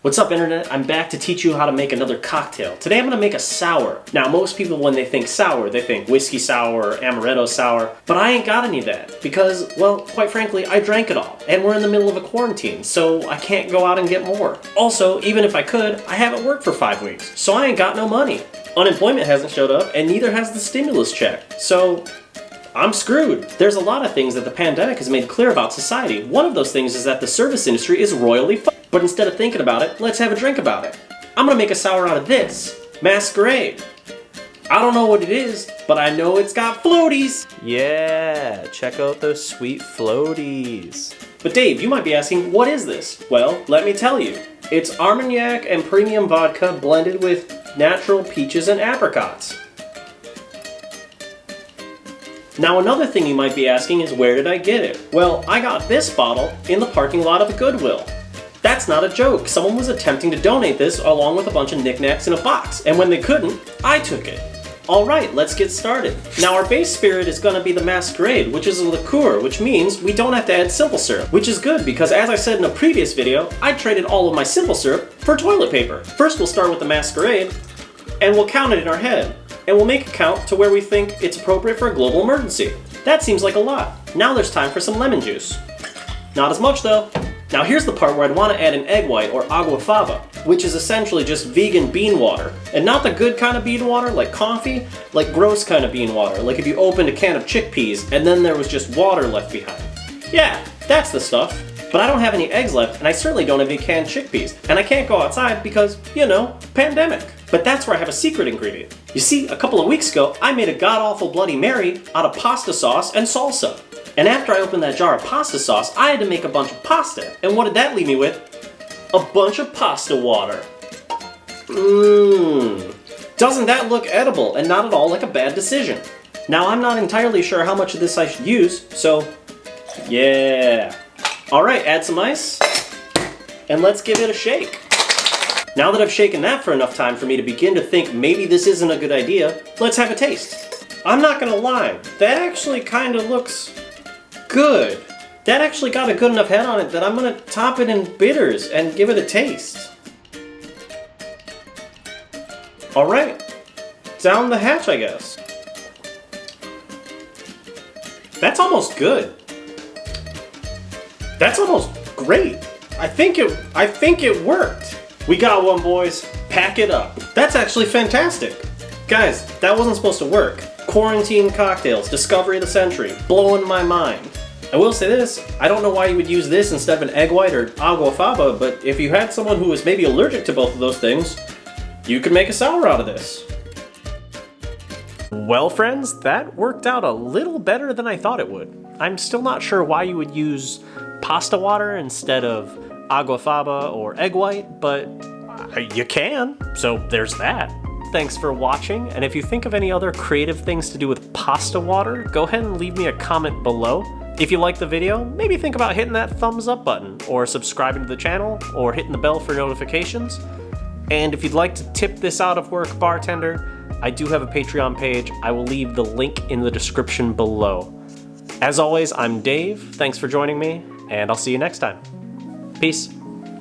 What's up, internet? I'm back to teach you how to make another cocktail. Today I'm gonna make a sour. Now, most people, when they think sour, they think whiskey sour or amaretto sour, but I ain't got any of that because, well, quite frankly, I drank it all, and we're in the middle of a quarantine, so I can't go out and get more. Also, even if I could, I haven't worked for 5 weeks, so I ain't got no money. Unemployment hasn't showed up, and neither has the stimulus check, so I'm screwed. There's a lot of things that the pandemic has made clear about society. One of those things is that the service industry is royally fucked. But instead of thinking about it, let's have a drink about it. I'm gonna make a sour out of this. Masquerade. I don't know what it is, but I know it's got floaties. Yeah, check out those sweet floaties. But Dave, you might be asking, what is this? Well, let me tell you. It's Armagnac and premium vodka blended with natural peaches and apricots. Now, another thing you might be asking is, where did I get it? Well, I got this bottle in the parking lot of a Goodwill. That's not a joke. Someone was attempting to donate this along with a bunch of knickknacks in a box, and when they couldn't, I took it. Alright, let's get started. Now, our base spirit is gonna be the Masquerade, which is a liqueur, which means we don't have to add simple syrup, which is good because, as I said in a previous video, I traded all of my simple syrup for toilet paper. First, we'll start with the Masquerade, and we'll count it in our head. And we'll make a count to where we think it's appropriate for a global emergency. That seems like a lot. Now there's time for some lemon juice. Not as much though. Now here's the part where I'd want to add an egg white or agua fava, which is essentially just vegan bean water. And not the good kind of bean water like coffee, like gross kind of bean water, like if you opened a can of chickpeas and then there was just water left behind. Yeah, that's the stuff. But I don't have any eggs left, and I certainly don't have any canned chickpeas. And I can't go outside because, you know, pandemic. But that's where I have a secret ingredient. You see, a couple of weeks ago, I made a god-awful Bloody Mary out of pasta sauce and salsa. And after I opened that jar of pasta sauce, I had to make a bunch of pasta. And what did that leave me with? A bunch of pasta water. Doesn't that look edible and not at all like a bad decision? Now, I'm not entirely sure how much of this I should use, so yeah. Alright, add some ice, and let's give it a shake. Now that I've shaken that for enough time for me to begin to think maybe this isn't a good idea, let's have a taste. I'm not gonna lie, that actually kinda looks good. That actually got a good enough head on it that I'm gonna top it in bitters and give it a taste. Alright, down the hatch I guess. That's almost good. That's almost great. I think it worked. We got one, boys. Pack it up. That's actually fantastic. Guys, that wasn't supposed to work. Quarantine cocktails, discovery of the century, blowing my mind. I will say this, I don't know why you would use this instead of an egg white or agua fava, but if you had someone who was maybe allergic to both of those things, you could make a sour out of this. Well, friends, that worked out a little better than I thought it would. I'm still not sure why you would use pasta water instead of agua fava or egg white, but you can, so there's that. Thanks for watching, and if you think of any other creative things to do with pasta water, go ahead and leave me a comment below. If you liked the video, maybe think about hitting that thumbs up button, or subscribing to the channel, or hitting the bell for notifications. And if you'd like to tip this out of work bartender, I do have a Patreon page. I will leave the link in the description below. As always, I'm Dave. Thanks for joining me, and I'll see you next time. Peace.